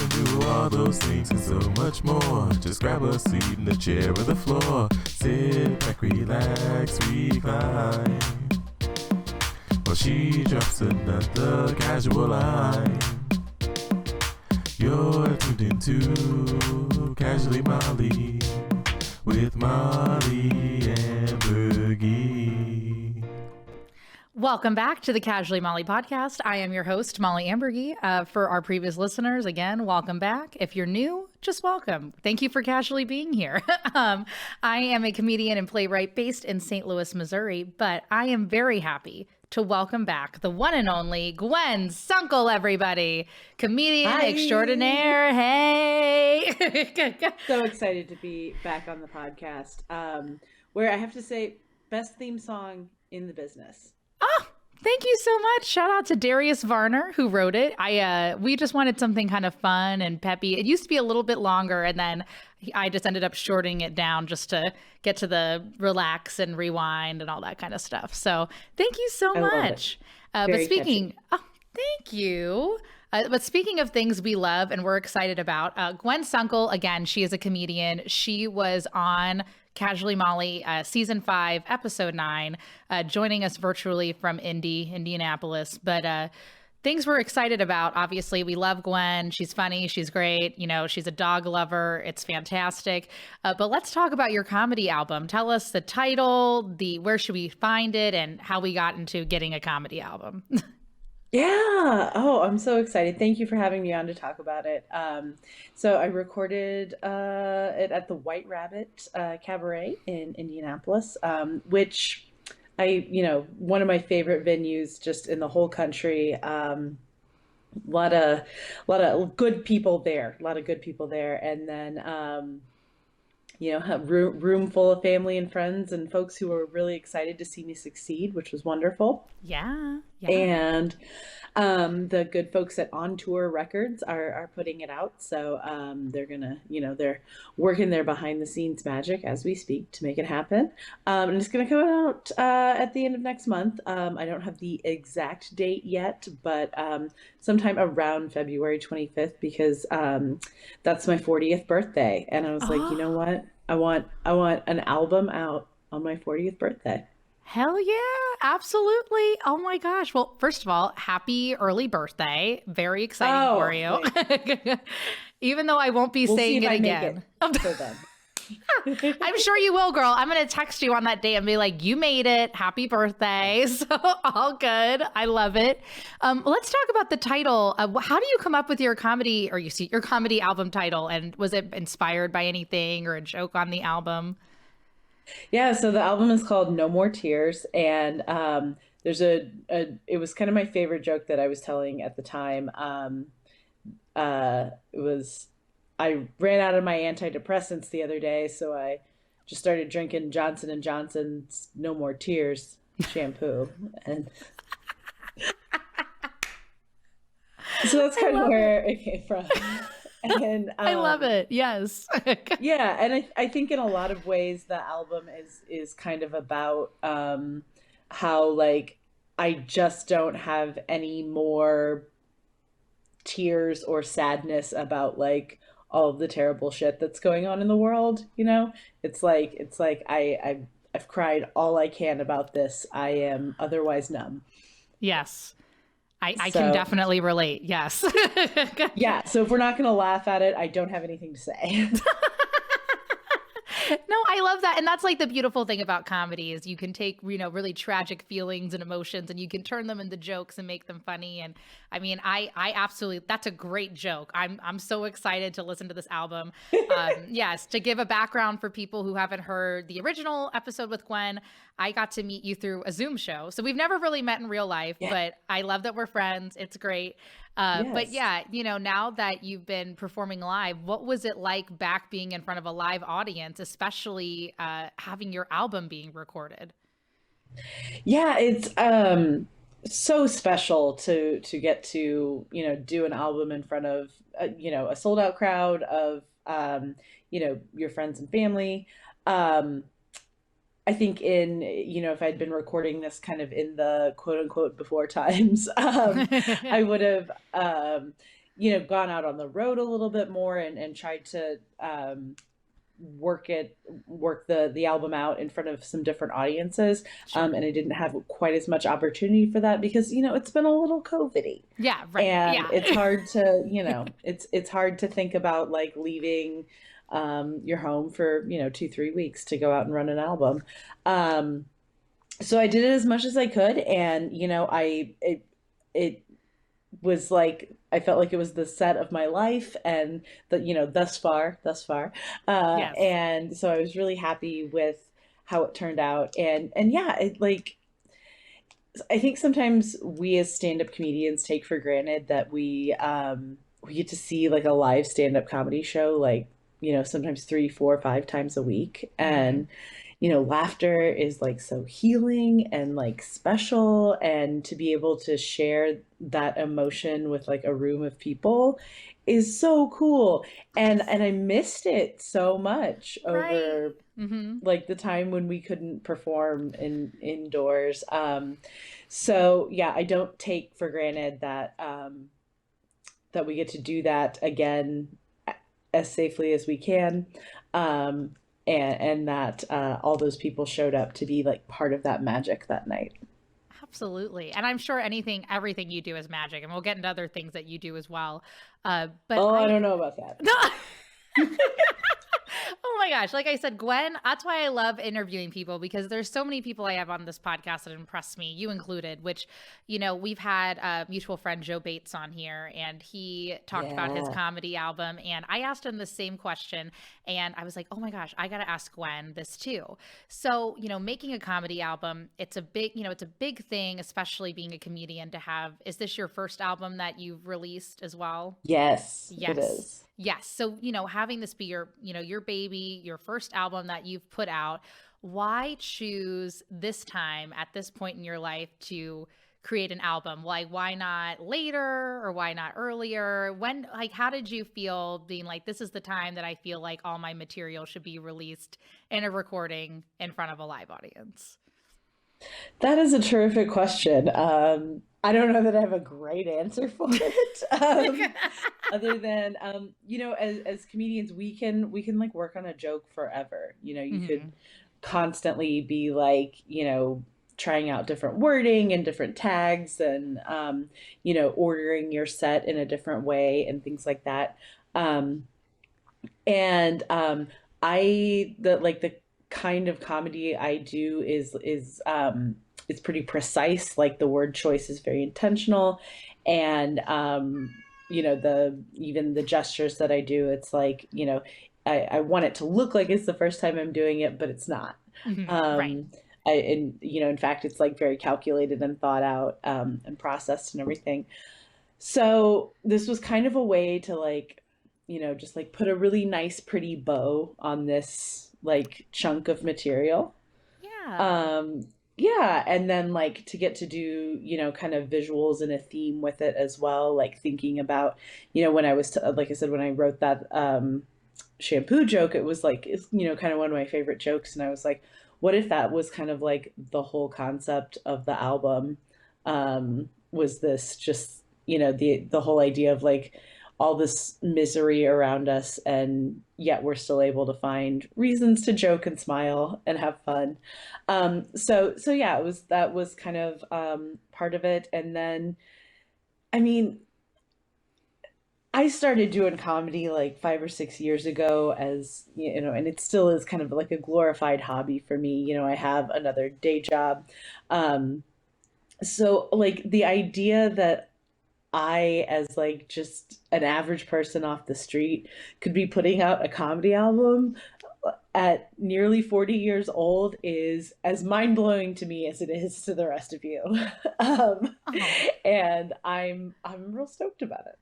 can do all those things and so much more. Just grab a seat in the chair or the floor. Sit back, relax, recline. While she drops another casual line. You're tuned into Casually Molly with Molly and Bergie. Welcome back to the Casually Molly podcast. I am your host, Molly Ambergy. For our previous listeners, again, welcome back. If you're new, just welcome. Thank you for casually being here. I am a comedian and playwright based in St. Louis, Missouri, but I am very happy to welcome back the one and only Gwen Sunkel, everybody. Comedian Hi. extraordinaire. Hey. So excited to be back on the podcast. Where I have to say, best theme song in the business. Oh, thank you so much. Shout out to Dria Varner who wrote it. We just wanted something kind of fun and peppy. It used to be a little bit longer, and then I just ended up shortening it down just to get to the relax and rewind and all that kind of stuff. So thank you so much. But speaking, thank you. But speaking of things we love and we're excited about, Gwen Sunkel, again, she is a comedian. She was on Casually Molly, season 5, episode 9, joining us virtually from Indianapolis. But things we're excited about, obviously, we love Gwen. She's funny. She's great. You know, she's a dog lover. It's fantastic. But let's talk about your comedy album. Tell us the title, where should we find it, and how we got into getting a comedy album. Yeah. Oh, I'm so excited. Thank you for having me on to talk about it. So I recorded it at the White Rabbit Cabaret in Indianapolis, which one of my favorite venues just in the whole country. A lot of good people there, and then have room full of family and friends and folks who were really excited to see me succeed, which was wonderful. Yeah. And the good folks at On Tour Records are putting it out. So they're gonna, they're working their behind the scenes magic as we speak to make it happen. And it's gonna come out at the end of next month. I don't have the exact date yet, but sometime around February 25th, because that's my 40th birthday. And I was like, you know what? I want an album out on my 40th birthday. Hell yeah, absolutely. Oh my gosh. Well, first of all, happy early birthday. Very exciting for you. Even though I won't be saying it again. I'm sure you will, girl. I'm going to text you on that day and be like, you made it. Happy birthday. So all good. I love it. Let's talk about the title. How do you come up with your comedy, or your comedy album title? And was it inspired by anything or a joke on the album? Yeah, so the album is called No More Tears, and there's it was kind of my favorite joke that I was telling at the time. It was, I ran out of my antidepressants the other day, so I just started drinking Johnson & Johnson's No More Tears shampoo, and so that's kind of where it came from. And I love it. Yes. Yeah, and I think in a lot of ways the album is kind of about how, like, I just don't have any more tears or sadness about, like, all of the terrible shit that's going on in the world, It's like I've cried all I can about this. I am otherwise numb. Yes. I can definitely relate. Yes. Yeah. So if we're not going to laugh at it, I don't have anything to say. No, I love that. And that's like the beautiful thing about comedy is you can take, really tragic feelings and emotions and you can turn them into jokes and make them funny. And I mean, I absolutely, that's a great joke. I'm so excited to listen to this album. Yes. To give a background for people who haven't heard the original episode with Gwen, I got to meet you through a Zoom show. So we've never really met in real life, but I love that we're friends. It's great. Yes. But yeah, now that you've been performing live, what was it like back being in front of a live audience, especially having your album being recorded? Yeah, it's so special to get to, do an album in front of, a sold out crowd of, your friends and family. I think if I'd been recording this kind of in the quote unquote before times, I would have, gone out on the road a little bit more and tried to work the album out in front of some different audiences. Sure. And I didn't have quite as much opportunity for that because, it's been a little COVID-y. Yeah, right. And Yeah. it's hard to, it's hard to think about like leaving your home for, 2-3 weeks to go out and run an album. So I did it as much as I could. And, it was like, I felt like it was the set of my life and thus far. Yes. And so I was really happy with how it turned out. And yeah, I think sometimes we as stand-up comedians take for granted that we get to see like a live stand-up comedy show, like, sometimes 3, 4, 5 times a week. And laughter is like so healing and like special, and to be able to share that emotion with like a room of people is so cool. And I missed it so much over like the time when we couldn't perform indoors. So yeah, I don't take for granted that that we get to do that again as safely as we can. And that all those people showed up to be like part of that magic that night. Absolutely. And I'm sure everything you do is magic, and we'll get into other things that you do as well. But I don't know about that. Oh my gosh. Like I said, Gwen, that's why I love interviewing people, because there's so many people I have on this podcast that impress me, you included, which, we've had a mutual friend, Joe Bates, on here, and he talked about his comedy album. And I asked him the same question, and I was like, oh my gosh, I got to ask Gwen this too. So, making a comedy album, it's a big thing, especially being a comedian, to have. Is this your first album that you've released as well? Yes, it is. Yes. So, having this be your baby, your first album that you've put out, why choose this time at this point in your life to create an album? Like, why not later, or why not earlier? How did you feel being like, this is the time that I feel like all my material should be released in a recording in front of a live audience? That is a terrific question. I don't know that I have a great answer for it. Other than, as comedians, we can like work on a joke forever. You could constantly be like, trying out different wording and different tags, and, ordering your set in a different way and things like that. And the kind of comedy I do is it's pretty precise. Like the word choice is very intentional, and even the gestures that I do, it's like, I want it to look like it's the first time I'm doing it, but it's not. Right. In fact, it's like very calculated and thought out, and processed and everything. So this was kind of a way to like, just like put a really nice, pretty bow on this like chunk of material. Yeah. Yeah. And then like to get to do, kind of visuals and a theme with it as well. Like thinking about, when I was, like I said, when I wrote that, shampoo joke, it was like, it's, kind of one of my favorite jokes. And I was like, what if that was kind of like the whole concept of the album, was this just, the whole idea of like all this misery around us, and yet we're still able to find reasons to joke and smile and have fun. So yeah, that was kind of part of it. And then, I mean, I started doing comedy like 5 or 6 years ago, as and it still is kind of like a glorified hobby for me. I have another day job. So like the idea that I, as like just an average person off the street, could be putting out a comedy album at nearly 40 years old is as mind-blowing to me as it is to the rest of you. And I'm real stoked about it.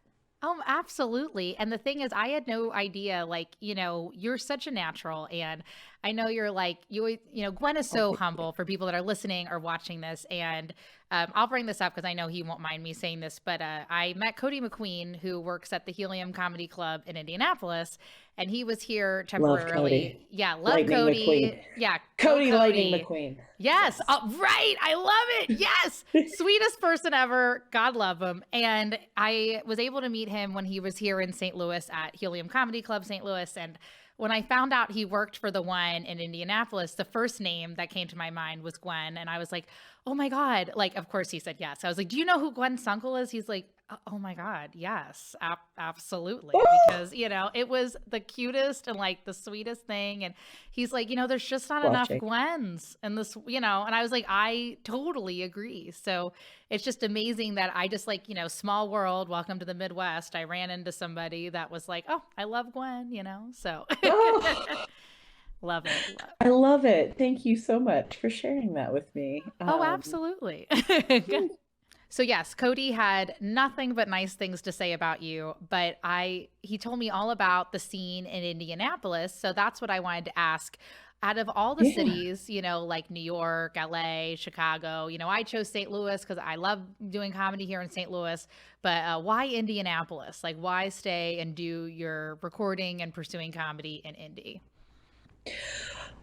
Oh, absolutely. And the thing is, I had no idea, like, you're such a natural, and I know you're like, Gwen is so humble for people that are listening or watching this. And I'll bring this up because I know he won't mind me saying this, but I met Cody McQueen, who works at the Helium Comedy Club in Indianapolis, and he was here temporarily. Love Cody. Yeah, love Lightning Cody. McQueen. Yeah, Cody Cody. Lightning McQueen. Yes. Right. I love it. Yes. Sweetest person ever. God love him. And I was able to meet him when he was here in St. Louis at Helium Comedy Club, St. Louis. And when I found out he worked for the one in Indianapolis, the first name that came to my mind was Gwen. And I was like, oh my God. Like, of course he said yes. I was like, do you know who Gwen Sunkel is? He's like, oh my God, yes, absolutely. Because, it was the cutest and like the sweetest thing. And he's like, there's just not enough Gwens in this, and I was like, I totally agree. So it's just amazing that I just like, small world, welcome to the Midwest. I ran into somebody that was like, oh, I love Gwen, so. Love it. I love it. Thank you so much for sharing that with me. Oh, absolutely. So yes, Cody had nothing but nice things to say about you, but he told me all about the scene in Indianapolis. So that's what I wanted to ask. Out of all the cities, like New York, LA, Chicago, I chose St. Louis because I love doing comedy here in St. Louis, but why Indianapolis? Like, why stay and do your recording and pursuing comedy in Indy?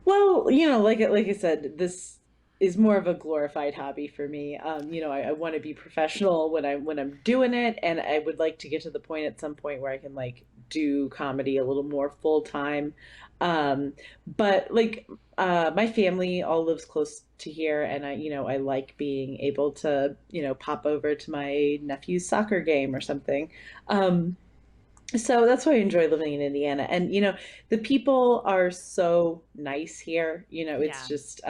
Well, like I said, this is more of a glorified hobby for me. I want to be professional when I'm doing it, and I would like to get to the point at some point where I can like do comedy a little more full time. But like my family all lives close to here, and I like being able to pop over to my nephew's soccer game or something. So that's why I enjoy living in Indiana. And, the people are so nice here. It's just,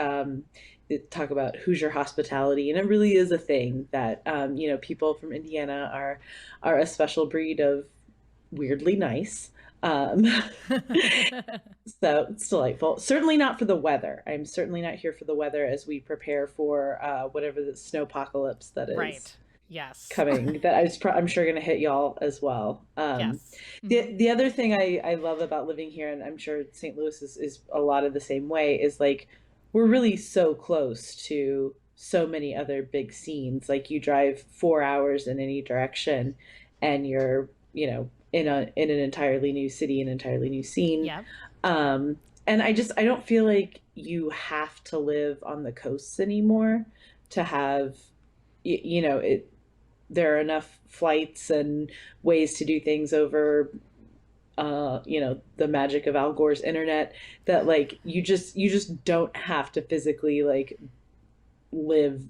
talk about Hoosier hospitality. And it really is a thing that, people from Indiana are a special breed of weirdly nice. So it's delightful. Certainly not for the weather. I'm certainly not here for the weather as we prepare for whatever the snowpocalypse that is. Right. Yes. Coming that I'm sure going to hit y'all as well. Yes. The other thing I love about living here, and I'm sure St. Louis is a lot of the same way, is like we're really so close to so many other big scenes. Like you drive 4 hours in any direction, and you're in an entirely new city, an entirely new scene. Yeah. And I don't feel like you have to live on the coasts anymore to have it. There are enough flights and ways to do things over, the magic of Al Gore's internet that like you just don't have to physically like live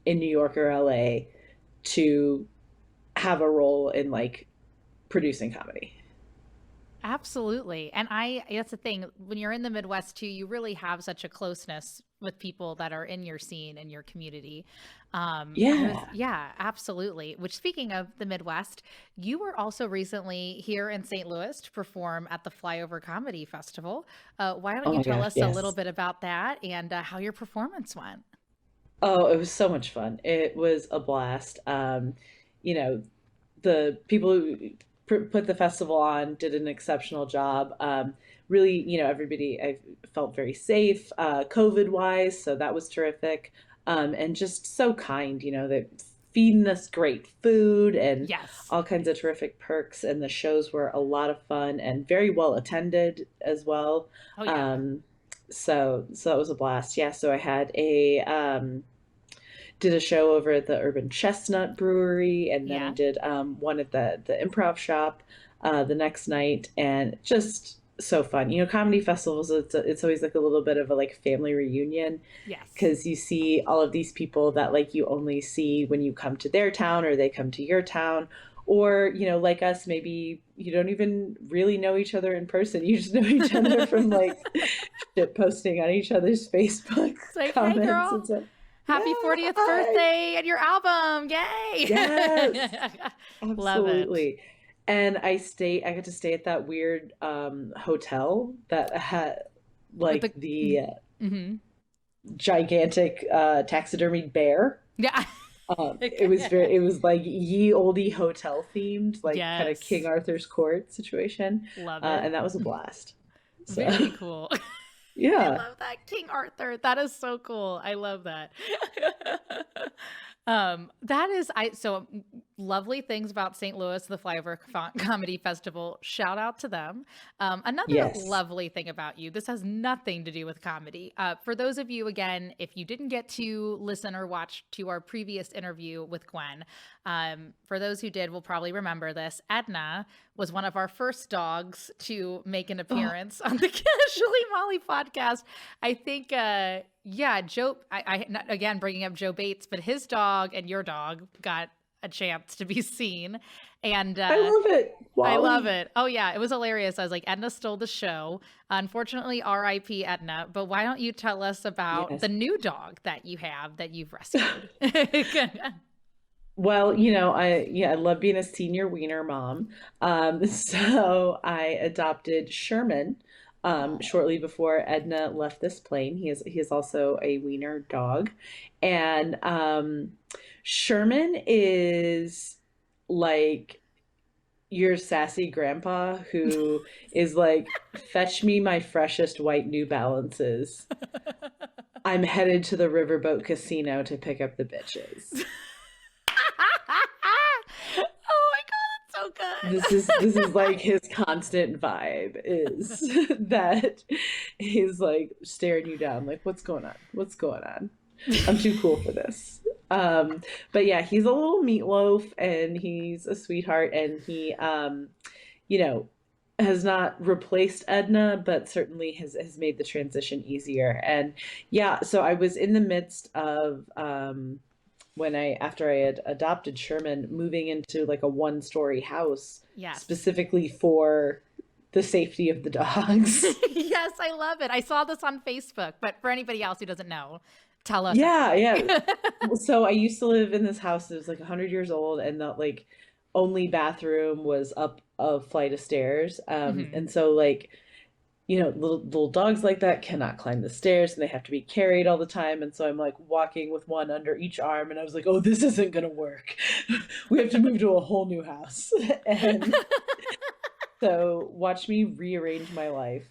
in New York or LA to have a role in like producing comedy. Absolutely. And that's the thing, when you're in the Midwest too, you really have such a closeness with people that are in your scene and your community. Yeah, absolutely. Which, speaking of the Midwest, you were also recently here in St. Louis to perform at the Flyover Comedy Festival. Why don't you tell us a little bit about that and how your performance went? Oh, it was so much fun. It was a blast. The people who put the festival on did an exceptional job. Really, everybody, I felt very safe, COVID wise. So that was terrific. And just so kind, they're feeding us great food and all kinds of terrific perks. And the shows were a lot of fun and very well attended as well. Oh, yeah. So that was a blast. Yeah. So I had did a show over at the Urban Chestnut Brewery, and then I did one at the Improv Shop the next night, and just so fun. Comedy festivals, it's always like a little bit of a like family reunion. Yes. Because you see all of these people that like you only see when you come to their town or they come to your town. Or, like us, maybe you don't even really know each other in person. You just know each other from like shit posting on each other's Facebook it's like, comments. Hey, girl. And stuff. Happy 40th birthday and your album. Yay. Yes. Absolutely. Love it. And I got to stay at that weird hotel that had like the gigantic taxidermied bear. Yeah. It was like ye olde hotel themed, like kind of King Arthur's court situation. Love it. And that was a blast. So. Very cool. I Yeah. love that. King Arthur. That is so cool. I love that. That is so lovely things about St. Louis, the Flyover Comedy Festival. Shout out to them. Another Yes. lovely thing about you, this has nothing to do with comedy. For those of you, again, if you didn't get to listen or watch to our previous interview with Gwen, for those who did will probably remember this. Edna was one of our first dogs to make an appearance on the Casually Molly podcast. I think, yeah, Joe, I not, again, bringing up Joe Bates, but his dog and your dog got a chance to be seen. And I love it. I love Wally. it. Oh, yeah, it was hilarious. I was like, Edna stole the show. Unfortunately, RIP Edna. But why don't you tell us about Yes. the new dog that you have that you've rescued? Well, I love being a senior wiener mom. So I adopted Sherman Oh. shortly before Edna left this plane. He is also a wiener dog, and Sherman is like your sassy grandpa who is like, fetch me my freshest white New Balances. I'm headed to the Riverboat Casino to pick up the bitches. Oh my God, that's so good. This is like his constant vibe is that he's like staring you down like, what's going on? What's going on? I'm too cool for this. But yeah, he's a little meatloaf and he's a sweetheart, and he you know has not replaced Edna, but certainly has made the transition easier. And yeah, so I was in the midst of when after I had adopted Sherman, moving into like a one-story house Yes. specifically for the safety of the dogs. Yes, I love it. I saw this on Facebook, but for anybody else who doesn't know, tell us Yeah, yeah. everything. So I used to live in this house that was like 100 years old, and the like only bathroom was up a flight of stairs. Mhm. And so like, little dogs like that cannot climb the stairs and they have to be carried all the time. And so I'm like walking with one under each arm, and I was like, oh, this isn't gonna work. We have to move to a whole new house. And so watch me rearrange my life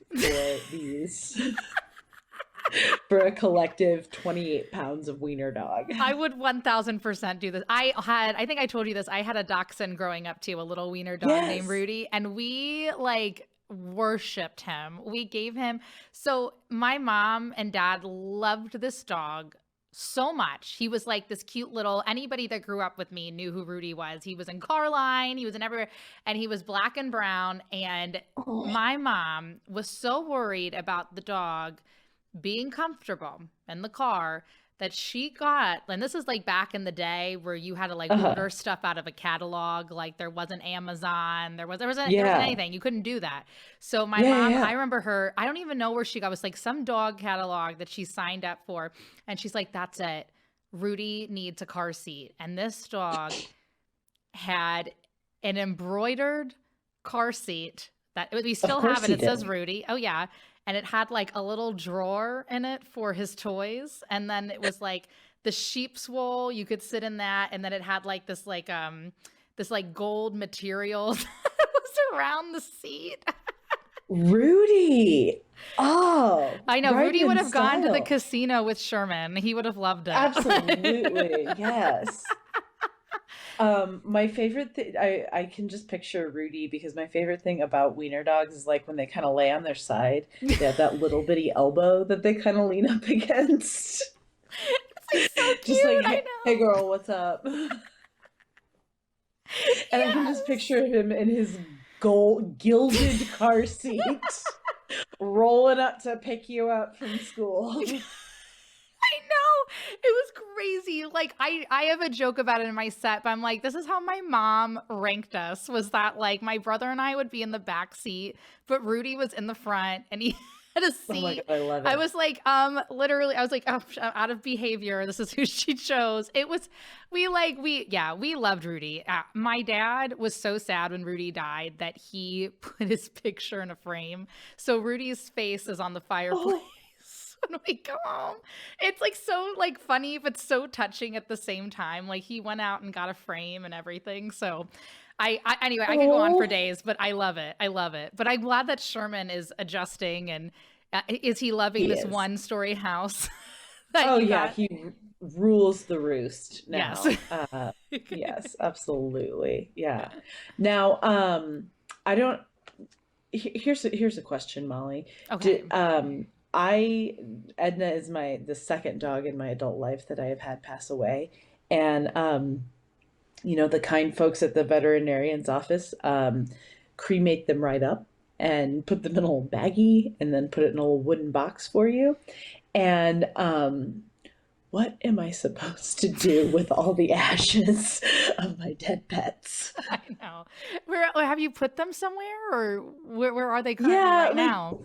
for a collective 28 pounds of wiener dog. I would 1000% do this. I think I told you this. I had a dachshund growing up too, a little wiener dog named Yes. Rudy, and we like worshipped him. We gave him, so my mom and dad loved this dog so much. He was like this cute little, anybody that grew up with me knew who Rudy was. He was in Carline, he was in everywhere, and he was black and brown. And Oh, my mom was so worried about the dog being comfortable in the car that she got, and this is like back in the day where you had to like uh-huh. order stuff out of a catalog, like there wasn't Amazon, there wasn't Yeah. anything, you couldn't do that. So my Yeah, yeah, mom, yeah. I remember her, I don't even know where she got, it was like some dog catalog that she signed up for, and she's like, that's it, Rudy needs a car seat. And this dog had an embroidered car seat that we Of still course have it. he It says did. Rudy. Oh yeah. And it had like a little drawer in it for his toys. And then it was like the sheep's wool. You could sit in that. And then it had like this like gold material that was around the seat. Rudy. Oh, I know riding Rudy would in have gone to the style. casino with Sherman. He would have loved Absolutely. it. Yes. My favorite thing, I can just picture Rudy because my favorite thing about wiener dogs is like when they kind of lay on their side, they have that little bitty elbow that they kind of lean up against. It's like so Just like, cute. I hey know. girl, what's up? And I can just Yes. picture him in his gold gilded car seat, rolling up to pick you up from school. I know. It was crazy. Like I have a joke about it in my set, but I'm like, this is how my mom ranked us, was that like my brother and I would be in the back seat, but Rudy was in the front and he had a Oh my seat. God, I love I it. was like, literally, I was like, oh, out of behavior, this is who she chose. It was, we loved Rudy. My dad was so sad when Rudy died that he put his picture in a frame. So Rudy's face is on the fireplace. Oh, When we go home, it's like so like funny but so touching at the same time. Like he went out and got a frame and everything. So anyway, I could go on for oh. days, but I love it. I love it. But I'm glad that Sherman is adjusting, and Is he loving He this is. one-story house that Oh you yeah, got? he rules the roost now. Yes. Yes, absolutely. Yeah. Now, I don't. Here's a question, Molly. Okay. Did I Edna is the second dog in my adult life that I have had pass away, and the kind folks at the veterinarian's office cremate them right up and put them in a little baggie and then put it in a little wooden box for you. And what am I supposed to do with all the ashes of my dead pets? I know. Where have you put them somewhere, or where are they currently Yeah, right now?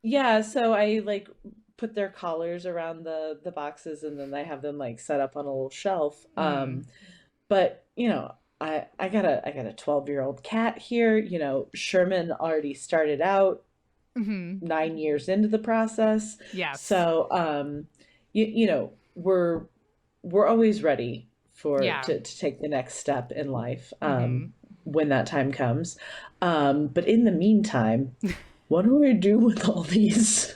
yeah, so I like put their collars around the boxes and then I have them like set up on a little shelf. But I got a 12-year-old cat here. Sherman already started out Mm-hmm. 9 years into the process. Yes. So we're always ready Yeah. to take the next step in life Mm-hmm. when that time comes. But in the meantime, what do I do with all these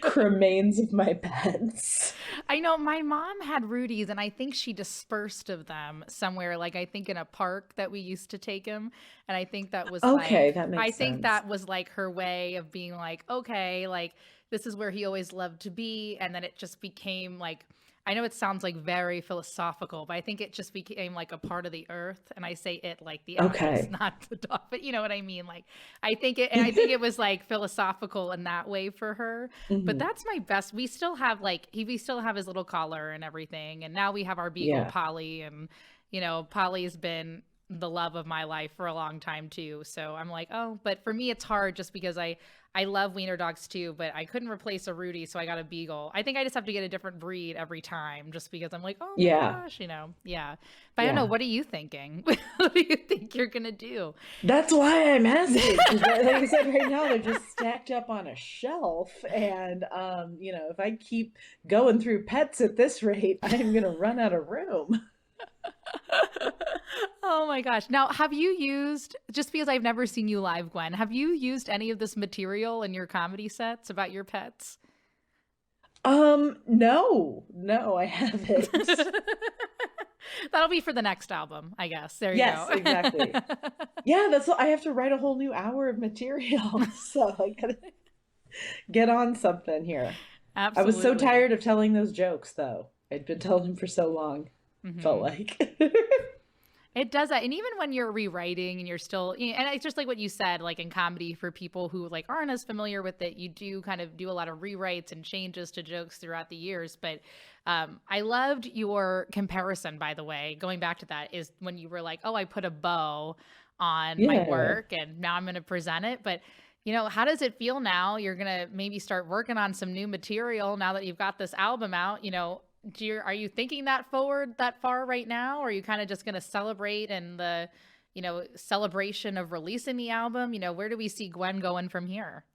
cremains of my pets? I know my mom had Rudy's, and I think she dispersed of them somewhere, like I think in a park that we used to take him. And I think that was Okay, like, that makes I think sense. that was like her way of being like, okay, like this is where he always loved to be. And then it just became like, I know it sounds like very philosophical, but I think it just became like a part of the earth. And I say it like the ashes, Okay. not the dog, but you know what I mean? Like, I think it was like philosophical in that way for her. But Mhm. that's my best. We still have we still have his little collar and everything. And now we have our beagle Yeah. Polly, and Polly's been the love of my life for a long time too. So I'm like, oh, but for me it's hard just because I love wiener dogs too, but I couldn't replace a Rudy, so I got a beagle. I think I just have to get a different breed every time just because I'm like, oh my Yeah. gosh, yeah. But I don't know, Yeah. what are you thinking? What do you think you're gonna do? That's why I'm asking. 'Cause like I said, right now they're just stacked up on a shelf. And if I keep going through pets at this rate, I'm gonna run out of room. Oh my gosh. Now, have you used, just because I've never seen you live, Gwen, have you used any of this material in your comedy sets about your pets? No, I haven't. That'll be for the next album, I guess. There you Yes, go. exactly. Yeah, I have to write a whole new hour of material. So I gotta get on something here. I was so Absolutely. tired of telling those jokes, though. I'd been telling them for so long, felt Hmm. like. It does that. And even when you're rewriting and you're still, and it's just like what you said, like in comedy, for people who like aren't as familiar with it, you do kind of do a lot of rewrites and changes to jokes throughout the years. But I loved your comparison, by the way, going back to that, is when you were like, oh, I put a bow on my Yeah. work and now I'm going to present it. But how does it feel now? You're going to maybe start working on some new material now that you've got this album out. Are you thinking that far right now? Or are you kind of just going to celebrate in the, celebration of releasing the album? Where do we see Gwen going from here?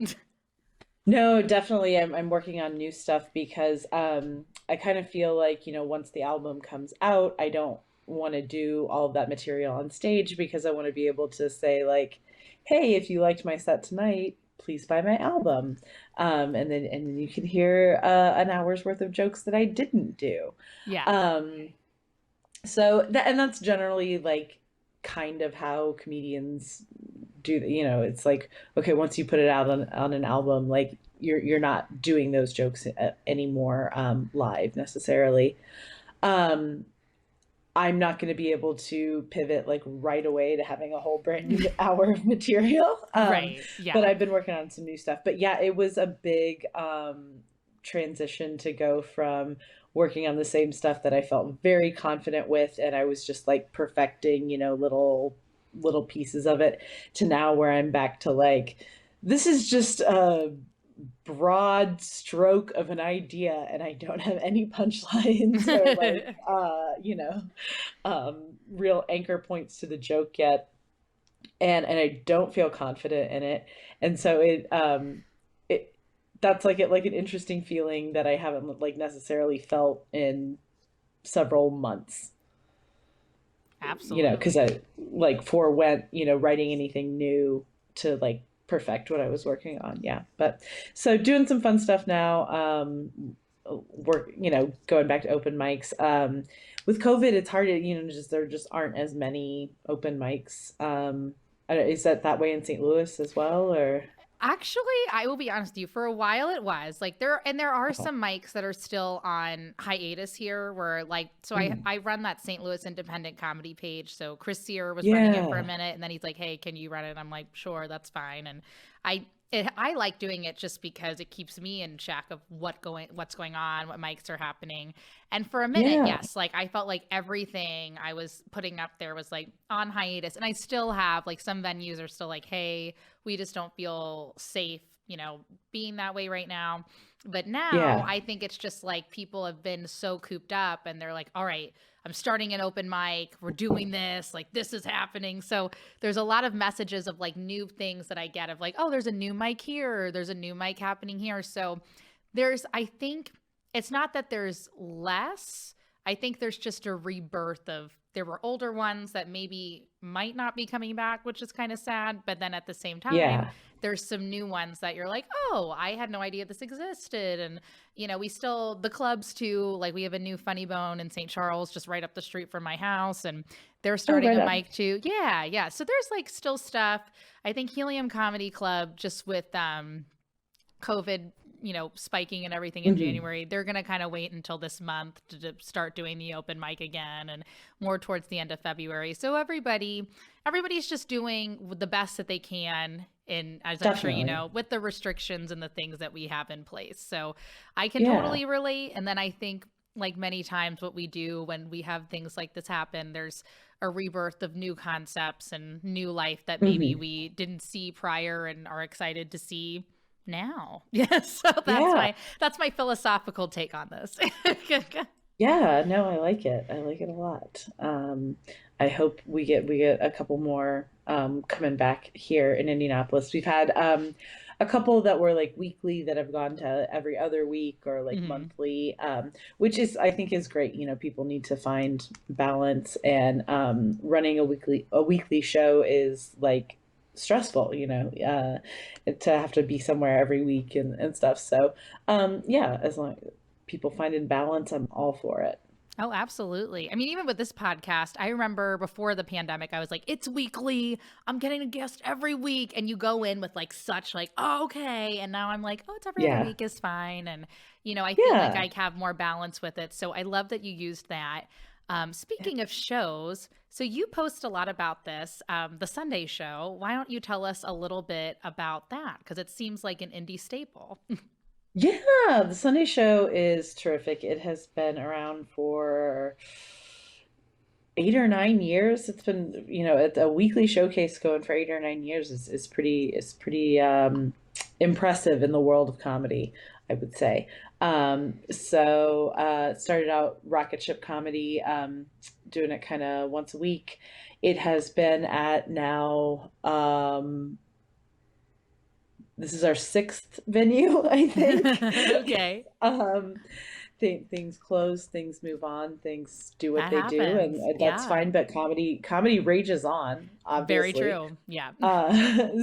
No, definitely. I'm working on new stuff because I kind of feel like, once the album comes out, I don't want to do all of that material on stage because I want to be able to say like, hey, if you liked my set tonight, please buy my album. And then you can hear an hour's worth of jokes that I didn't do. Yeah. Um, and that's generally like kind of how comedians do that. It's like, okay, once you put it out on an album, like you're not doing those jokes anymore live necessarily. Um, I'm not going to be able to pivot like right away to having a whole brand new hour of material. Right. But Yeah. I've been working on some new stuff. But yeah, it was a big transition to go from working on the same stuff that I felt very confident with, and I was just like perfecting, little pieces of it, to now where I'm back to like, this is just a broad stroke of an idea and I don't have any punchlines or like real anchor points to the joke yet, and I don't feel confident in it, and so it that's like an interesting feeling that I haven't like necessarily felt in several months, because Absolutely. I like forewent writing anything new to like perfect what I was working on. Yeah. But so doing some fun stuff now. Work, going back to open mics. With COVID, it's hard to, just there just aren't as many open mics. Is that way in St. Louis as well, or? Actually, I will be honest with you. For a while, it was like there are Oh. some mics that are still on hiatus here. Where like, so Mhm. I run that St. Louis independent comedy page. So Chris Sear was running it for a Yeah. minute, and then he's like, "Hey, can you run it?" I'm like, "Sure, that's fine." And I like doing it just because it keeps me in check of what's going on, what mics are happening. And for a minute, Yeah. yes, like I felt like everything I was putting up there was like on hiatus, and I still have like some venues are still like, "Hey, we just don't feel safe, being that way right now." But now Yeah. I think it's just like people have been so cooped up and they're like, all right, I'm starting an open mic. We're doing this. Like, this is happening. So there's a lot of messages of like new things that I get of like, oh, there's a new mic here. Or there's a new mic happening here. So I think it's not that there's less. I think there's just a rebirth of there were older ones that maybe might not be coming back, which is kind of sad. But then at the same time, Yeah. there's some new ones that you're like, oh, I had no idea this existed. And, we still, the clubs too, like we have a new Funny Bone in St. Charles, just right up the street from my house. And they're Oh, starting right a on. mic too. Yeah. Yeah. So there's like still stuff. I think Helium Comedy Club, just with, COVID, spiking and everything in Hmm. January, they're going to kind of wait until this month to start doing the open mic again and more towards the end of February. So everybody's just doing the best that they can in, as I'm sure you Definitely. know, with the restrictions and the things that we have in place. So I can Yeah. totally relate. And then I think like many times what we do when we have things like this happen, there's a rebirth of new concepts and new life that maybe Hmm. we didn't see prior and are excited to see now. Yes. So Yeah. that's my philosophical take on this. Yeah, no, I like it. I like it a lot. I hope we get a couple more coming back here in Indianapolis. We've had a couple that were like weekly that have gone to every other week or like Mhm. monthly, which is I think is great. People need to find balance, and running a weekly show is like stressful, to have to be somewhere every week and stuff. So yeah, as long people finding balance, I'm all for it. Oh, absolutely. I mean, even with this podcast, I remember before the pandemic, I was like, it's weekly. I'm getting a guest every week. And you go in with like such like, oh, okay. And now I'm like, oh, it's every other Yeah. week is fine. And, I feel like Yeah. I have more balance with it. So I love that you used that. Speaking of shows, so you post a lot about this, the Sunday show. Why don't you tell us a little bit about that? Because it seems like an indie staple. Yeah, the Sunday show is terrific. It has been around for 8 or 9 years. It's been, it's a weekly showcase going for 8 or 9 years is pretty impressive in the world of comedy, I would say. So started out Rocket Ship Comedy, doing it kind of once a week. It has been at now, this is our sixth venue, I think. Okay. um, things close, things move on, things do what That they do, and happens. that's Yeah. fine. But comedy rages on, Very obviously. true. Yeah.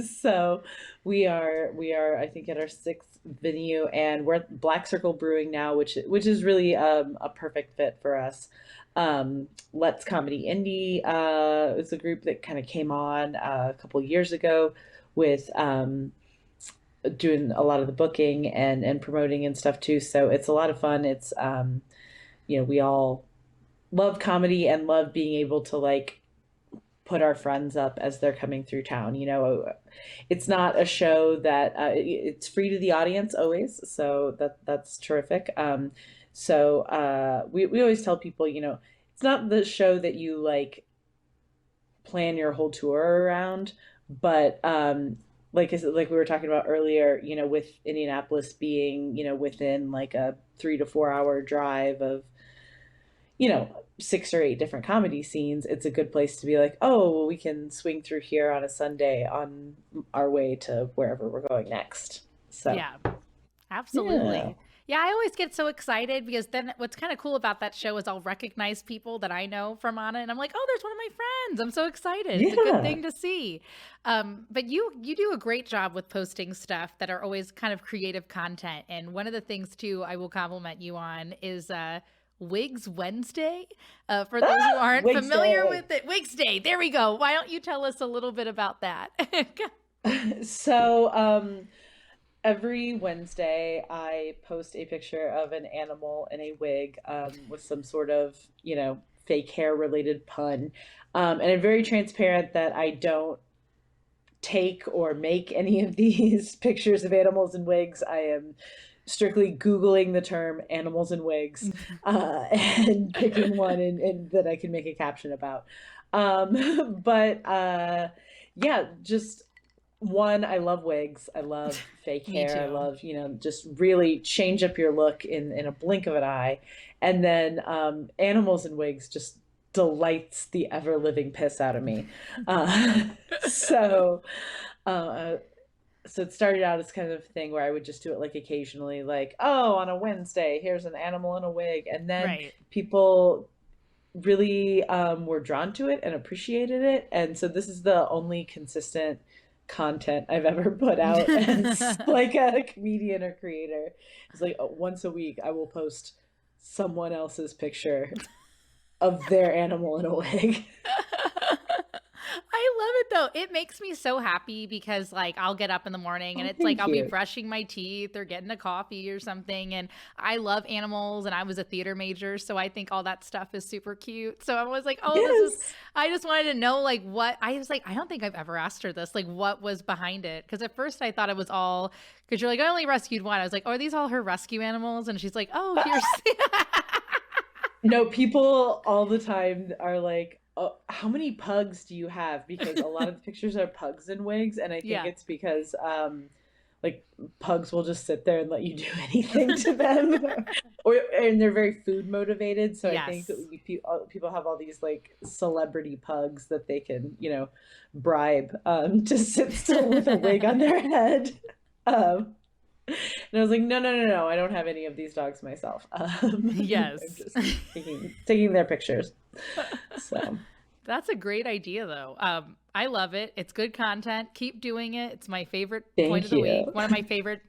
So we are I think at our sixth venue, and we're at Black Circle Brewing now, which is really a perfect fit for us. Let's Comedy Indie is a group that kind of came on a couple years ago with doing a lot of the booking and promoting and stuff too. So it's a lot of fun. It's we all love comedy and love being able to like put our friends up as they're coming through town. It's not a show that it's free to the audience always, so that's terrific. So we always tell people, it's not the show that you like plan your whole tour around, but like we were talking about earlier, with Indianapolis being, within like a 3 to 4 hour drive of, 6 or 8 different comedy scenes, it's a good place to be like, oh, well, we can swing through here on a Sunday on our way to wherever we're going next. So Yeah. yeah. Absolutely. Yeah, I always get so excited because then what's kind of cool about that show is I'll recognize people that I know from Anna, and I'm like, oh, there's one of my friends. I'm so excited. It's a good Yeah. thing to see. But you do a great job with posting stuff that are always kind of creative content. And one of the things too I will compliment you on is Wigs Wednesday. For those who aren't Wigs familiar Day. with it, Wigs Day. There we go. Why don't you tell us a little bit about that? So, every Wednesday, I post a picture of an animal in a wig with some sort of, fake hair related pun. And I'm very transparent that I don't take or make any of these pictures of animals in wigs. I am strictly Googling the term animals in wigs and picking one and that I can make a caption about. But yeah, just one, I love wigs. I love fake Me hair. I too. love, just really change up your look in a blink of an eye. And then animals in wigs just delights the ever living piss out of me. Uh, so, uh, so it started out as kind of a thing where I would just do it like occasionally, like, oh, on a Wednesday, here's an animal in a wig. And then Right. people really were drawn to it and appreciated it. And so this is the only consistent content I've ever put out as like a comedian or creator. It's like once a week I will post someone else's picture of their animal in a wig. I love it though. It makes me so happy because like I'll get up in the morning and Oh, it's like thank I'll be you. brushing my teeth or getting a coffee or something, and I love animals and I was a theater major, so I think all that stuff is super cute. So I was like, "Oh, this is Yes. I just wanted to know like what." I was like, I don't think I've ever asked her this, like what was behind it, because at first I thought it was all because you're like, "I only rescued one." I was like, "Oh, are these all her rescue animals?" And she's like, "Oh, here's No, people all the time are like, oh, how many pugs do you have? Because a lot of the pictures are pugs in wigs, and I think Yeah. it's because like pugs will just sit there and let you do anything to them, and they're very food motivated. So I think Yes. people have all these like celebrity pugs that they can, bribe to sit still with a wig on their head. Um, and I was like, no, no, no, no, I don't have any of these dogs myself. I'm Yes. just taking their pictures. So That's a great idea, though. I love it. It's good content. Keep doing it. It's my favorite point of thank the week. you. One of my favorite,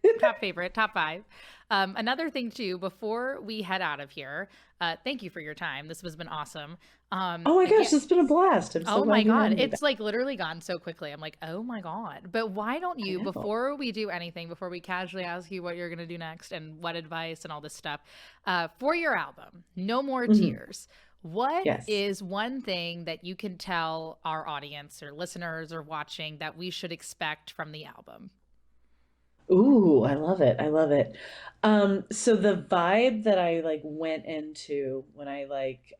top five. Another thing, too, before we head out of here, thank you for your time. This has been awesome. Oh my Yeah. gosh, it's been a blast. I'm so Oh my glad you God. had me back. It's like literally gone so quickly. I'm like, oh my God. But why don't I you, know. before we do anything, before we casually ask you what you're going to do next and what advice and all this stuff, for your album, No More Mhm. Tears, what Yes. is one thing that you can tell our audience or listeners or watching that we should expect from the album? Ooh, I love it. I love it. So the vibe that I like went into when I like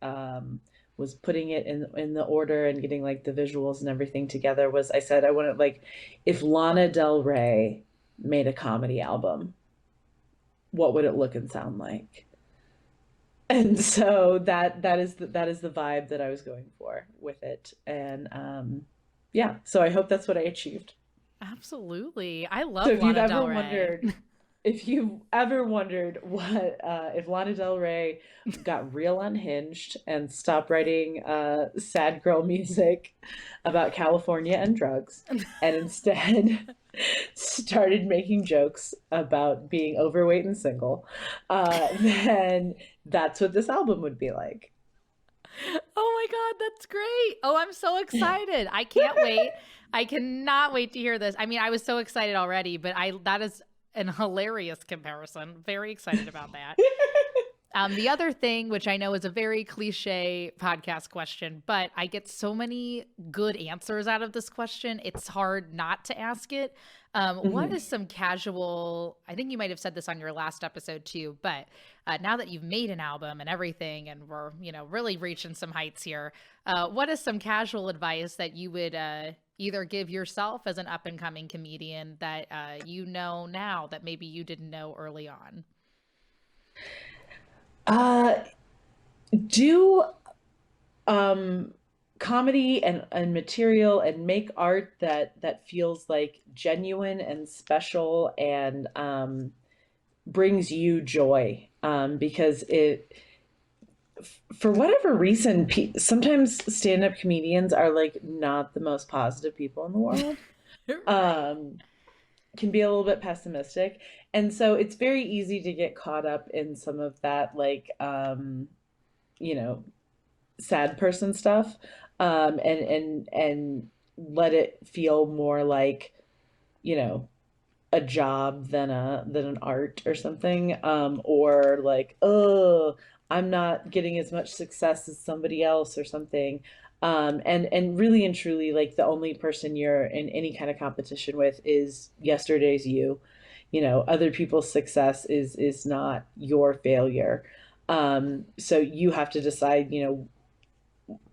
was putting it in the order and getting like the visuals and everything together was I said I wanted like if Lana Del Rey made a comedy album, what would it look and sound like? And so that is the vibe that I was going for with it. And yeah, so I hope that's what I achieved. Absolutely. I So love Lana Del Rey. if you've ever wondered what if Lana Del Rey got real unhinged and stopped writing sad girl music about California and drugs, and instead started making jokes about being overweight and single, then that's what this album would be like. Oh my God, that's great. Oh, I'm so excited. I can't wait. I cannot wait to hear this. I mean, I was so excited already, but that is an hilarious comparison. Very excited about that. The other thing, which I know is a very cliche podcast question, but I get so many good answers out of this question. It's hard not to ask it. What Mhm. is some casual, I think you might have said this on your last episode too, but now that you've made an album and everything, and we're, really reaching some heights here, what is some casual advice that you would either give yourself as an up and coming comedian that you know now that maybe you didn't know early on? Uh, do um comedy and material and make art that feels like genuine and special and brings you joy, because for whatever reason, sometimes stand-up comedians are like not the most positive people in the world. Right. Can be a little bit pessimistic, and so it's very easy to get caught up in some of that, like, you know, sad person stuff, and let it feel more like, you know, a job than an art or something, or like, oh, I'm not getting as much success as somebody else or something, and really and truly, like, the only person you're in any kind of competition with is yesterday's you. You know, other people's success is not your failure. So you have to decide, you know,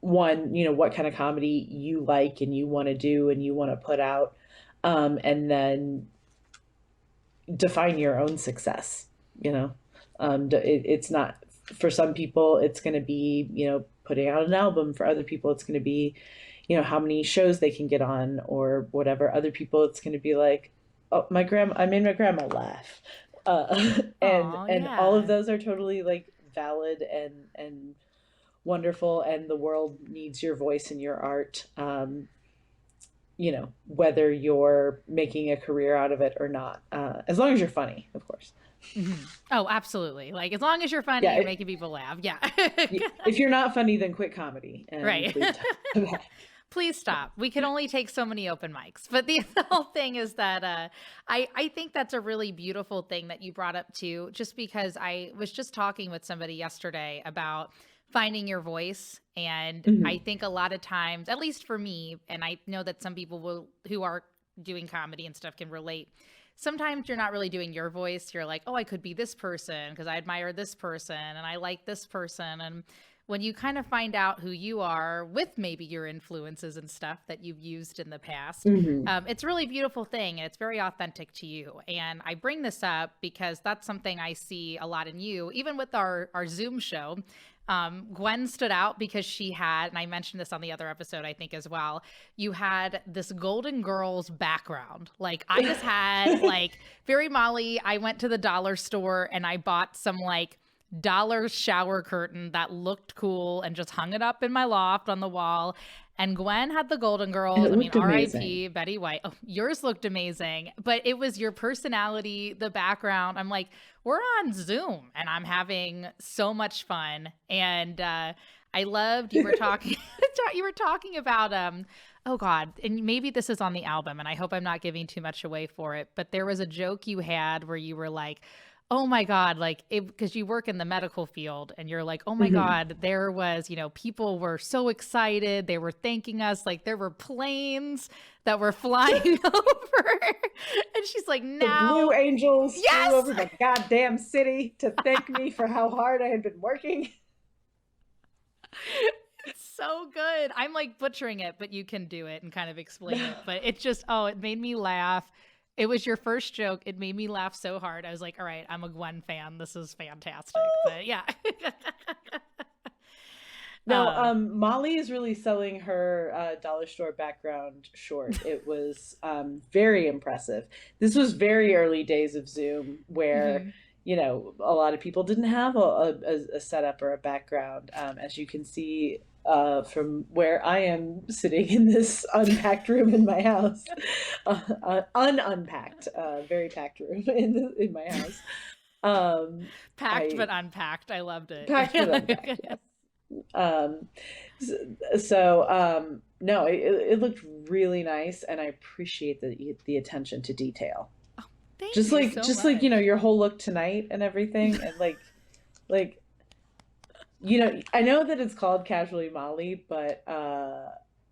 one, you know, what kind of comedy you like and you want to do and you want to put out, and then define your own success. You know, it's not, for some people it's going to be, you know, putting out an album. For other people it's going to be, you know, how many shows they can get on or whatever. Other people it's going to be like, oh, my grandma, I made my grandma laugh, Oh, and all of yeah. those are totally like valid and wonderful, and the world needs your voice and your art, you know, whether you're making a career out of it or not, as long as you're funny, of course. Mhm. Oh, absolutely. Like, as long as you're funny, Yeah, you're making people laugh. Yeah. if you're not funny, then quit comedy and Right. please come back. Please stop. We can only take so many open mics. But the whole thing is that I think that's a really beautiful thing that you brought up too, just because I was just talking with somebody yesterday about finding your voice. And I Mhm. think a lot of times, at least for me, and I know that some people will who are doing comedy and stuff can relate. Sometimes you're not really doing your voice. You're like, oh, I could be this person because I admire this person and I like this person. And when you kind of find out who you are with maybe your influences and stuff that you've used in the past, Mhm. it's a really beautiful thing and it's very authentic to you. And I bring this up because that's something I see a lot in you, even with our Zoom show. Gwen stood out because she had, and I mentioned this on the other episode, I think as well, you had this Golden Girls background. Like, I just had, like, very Molly, I went to the dollar store and I bought some, like, dollar shower curtain that looked cool and just hung it up in my loft on the wall. And Gwen had the Golden And Girls. it I mean, looked amazing. RIP, Betty White. Oh, yours looked amazing, but it was your personality, the background. I'm like, we're on Zoom and I'm having so much fun. And I loved you were talking you were talking about oh God, and maybe this is on the album and I hope I'm not giving too much away for it, but there was a joke you had where you were like, oh my God, like, because you work in the medical field and you're like, oh my Mhm. God, there was, people were so excited. They were thanking us. Like, there were planes that were flying over. And she's like, The Blue now, Angels flew yes. over the goddamn city to thank me for how hard I had been working. It's so good. I'm like butchering it, but you can do it and kind of explain it. But it just, oh, it made me laugh. It was your first joke. It made me laugh so hard. I was like, all right, I'm a Gwen fan. This is fantastic. But yeah. No, um, Molly is really selling her dollar store background short. It was very impressive. This was very early days of Zoom where, mhm. you know, a lot of people didn't have a setup or a background. As you can see, from where I am sitting in this unpacked room in my house, ununpacked, very packed room in my house. Um, Packed I but unpacked. I loved it. packed but unpacked, yes. Um, so no, it looked really nice, and I appreciate the attention to detail. Oh, thank you so Just like, you know, much. your whole look tonight and everything, and like, you know, I know that it's called Casually Molly, but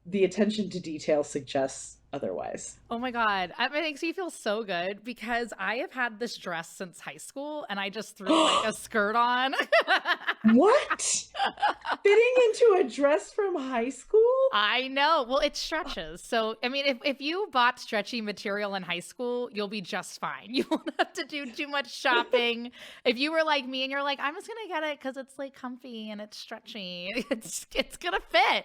the attention to detail suggests otherwise. Oh my God. It makes me feel so good because I have had this dress since high school and I just threw like a skirt on. What? Fitting into a dress from high school? I know. Well, it stretches. So, I mean, if you bought stretchy material in high school, you'll be just fine. You won't have to do too much shopping. If you were like me and you're like, I'm just gonna get it because it's like comfy and it's stretchy, it's gonna fit.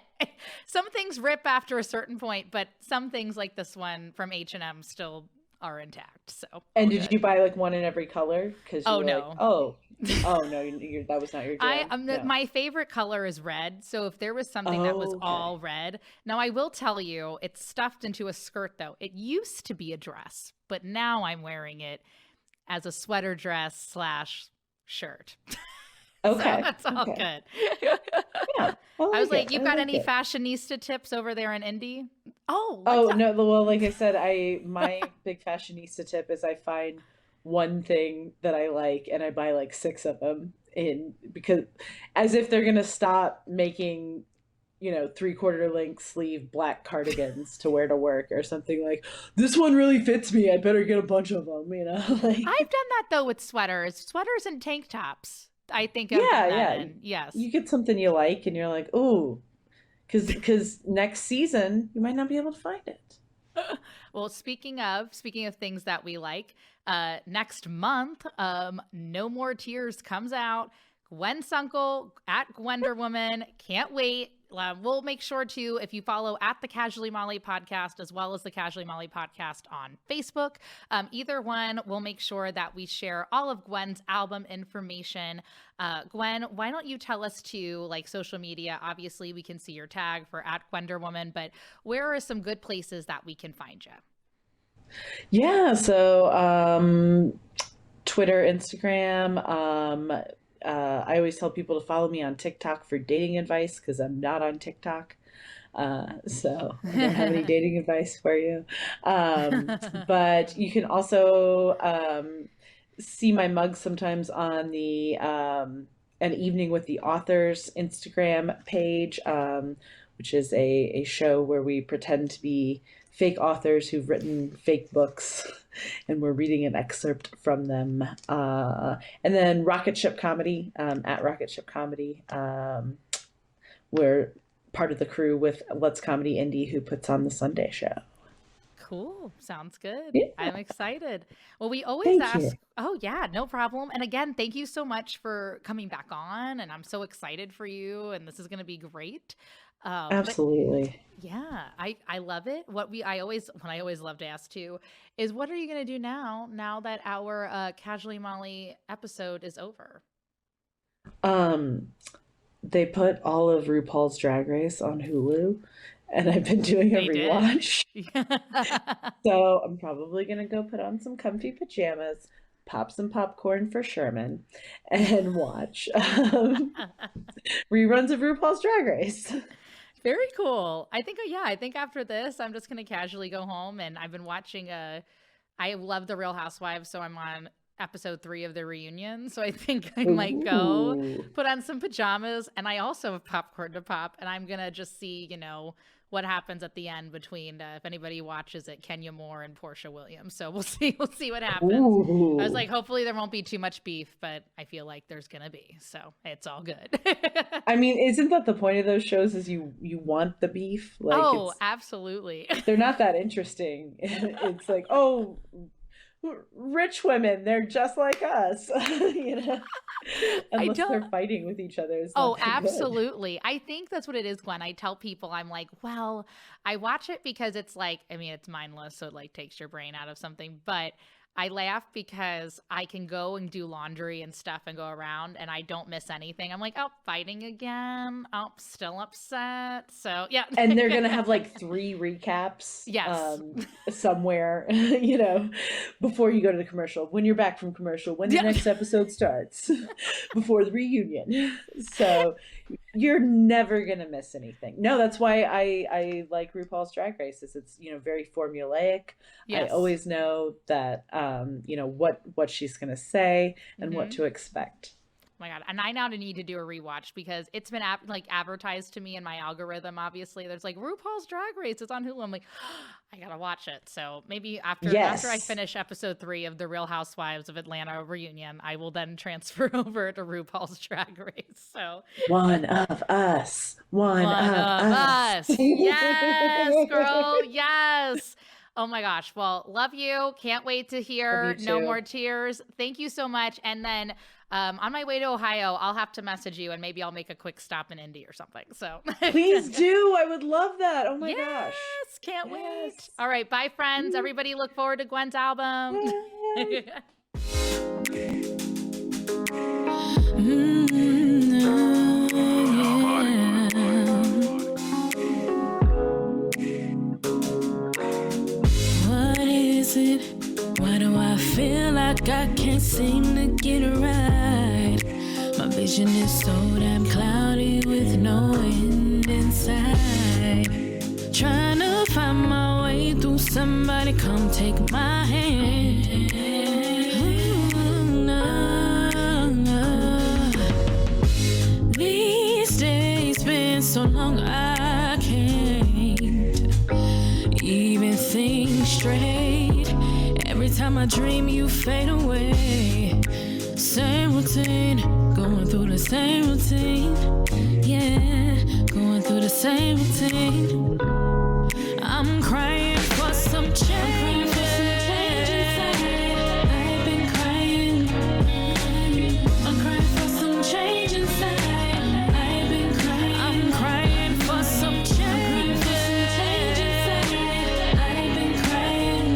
Some things rip after a certain point, but some things like this one from H&M still are intact. So. And did you buy like one in every color? Because Oh, were no. like, oh no, that was not your jam. No. My favorite color is red. So if there was something that was Okay. all red, now I will tell you, it's stuffed into a skirt though. It used to be a dress, but now I'm wearing it as a sweater dress / shirt. Okay. So that's all Okay. good. Yeah. I was like, it. you I got like any it. fashionista tips over there in Indy? Oh, Oh what's up? no, well, like I said, my big fashionista tip is I find one thing that I like and I buy like six of them in because as if they're gonna stop making, 3/4 length sleeve black cardigans to wear to work or something like this one really fits me. I better get a bunch of them, like I've done that though with sweaters and tank tops. I think I've yeah, done that yeah. in. Yes. You get something you like and you're like, ooh, because next season you might not be able to find it. Well, speaking of things that we like, next month, No More Tears comes out. Gwen Sunkel at Gwender Woman. Can't wait. We'll make sure to, if you follow at the Casually Molly podcast, as well as the Casually Molly podcast on Facebook, either one, we'll make sure that we share all of Gwen's album information. Gwen, why don't you tell us to like social media? Obviously, we can see your tag for at Gwender Woman, but where are some good places that we can find you? Yeah, so Twitter, Instagram. I always tell people to follow me on TikTok for dating advice because I'm not on TikTok. So I don't have any dating advice for you. But you can also see my mug sometimes on the An Evening with the Authors Instagram page, which is a show where we pretend to be fake authors who've written fake books and we're reading an excerpt from them. And then Rocket Ship Comedy, at Rocket Ship Comedy. We're part of the crew with Let's Comedy Indie, who puts on the Sunday show. Cool. Sounds good. Yeah. I'm excited. Well, we always Thank you. ask. Oh, yeah, no problem. And again, thank you so much for coming back on. And I'm so excited for you. And this is going to be great. But Absolutely. yeah, I love it. What I always love to ask too is what are you going to do now that our Casually Molly episode is over? They put all of RuPaul's Drag Race on Hulu, and I've been doing a They did? rewatch. So I'm probably gonna go put on some comfy pajamas, pop some popcorn for Sherman, and watch reruns of RuPaul's Drag Race. Very cool. I think after this, I'm just going to casually go home and I've been watching I love The Real Housewives, so I'm on episode 3 of the reunion. So I think I might go Ooh. put on some pajamas and I also have popcorn to pop and I'm going to just see, what happens at the end between if anybody watches it, Kenya Moore and Portia Williams. So we'll see what happens. Ooh. I was like, hopefully there won't be too much beef, but I feel like there's gonna be, so it's all good. I mean, isn't that the point of those shows? Is you want the beef? Like, Oh, absolutely. they're not that interesting. It's like, oh, rich women, they're just like us, unless they're fighting with each other. It's Oh, not that good. absolutely. I think that's what it is, Gwen. I tell people, I'm like, well, I watch it because it's like, it's mindless, so it like takes your brain out of something, but I laugh because I can go and do laundry and stuff and go around and I don't miss anything. I'm like, oh, fighting again. Oh, still upset. So, yeah. And they're gonna have like 3 recaps, Yes. somewhere, before you go to the commercial. When you're back from commercial, when the next episode starts, before the reunion. So you're never gonna miss anything. No, that's why I like RuPaul's Drag Race. It's very formulaic. Yes. I always know that what she's gonna say and what to expect. Oh my God. And I now need to do a rewatch because it's been advertised to me in my algorithm. Obviously, there's like RuPaul's Drag Race. It's on Hulu. I'm like, I gotta watch it. So maybe after I finish episode 3 of The Real Housewives of Atlanta reunion, I will then transfer over to RuPaul's Drag Race. So One of us. One of us. Yes, girl. Yes. Oh my gosh. Well, love you. Can't wait to hear Love you No too. More Tears. Thank you so much. And then On my way to Ohio, I'll have to message you and maybe I'll make a quick stop in Indy or something. So Please do. I would love that. Oh my gosh. Yes, can't wait. All right, bye friends. Everybody look forward to Gwen's album. What is it? Why do I feel like I can't seem to get it right? My vision is so damn cloudy with no end inside. Trying to find my way through, somebody come take my hand. These days been so long I can't even think straight. Every time I dream you fade away. Same routine, going through the same routine. Yeah, going through the same routine. I'm crying for some change. I've been crying. I'm crying for some change inside. I've been crying. I'm crying for some change. I've been crying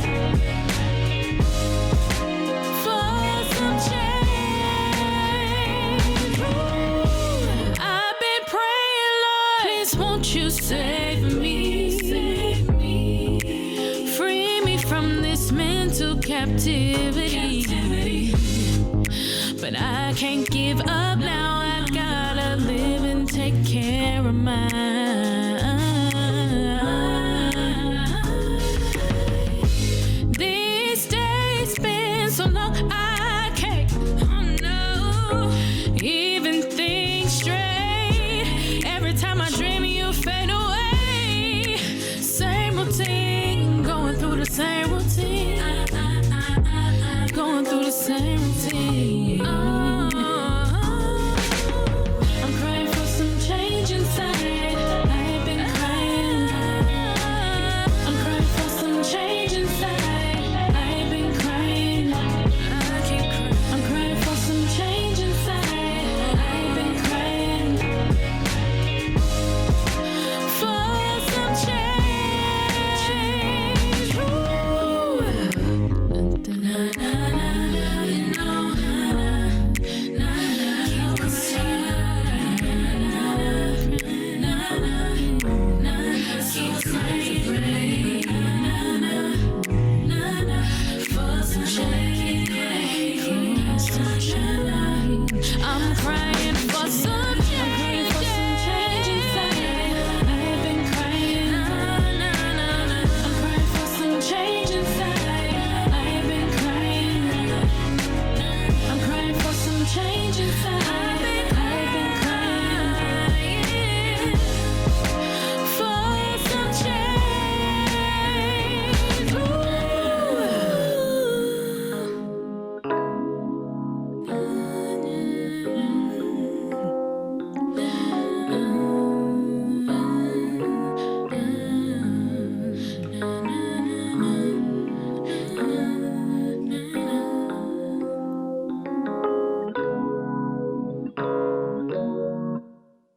for some change. Ooh, I've been praying, Lord, please won't you save me? Free me from this mental captivity. But I can't give up now. I gotta live and take care of mine.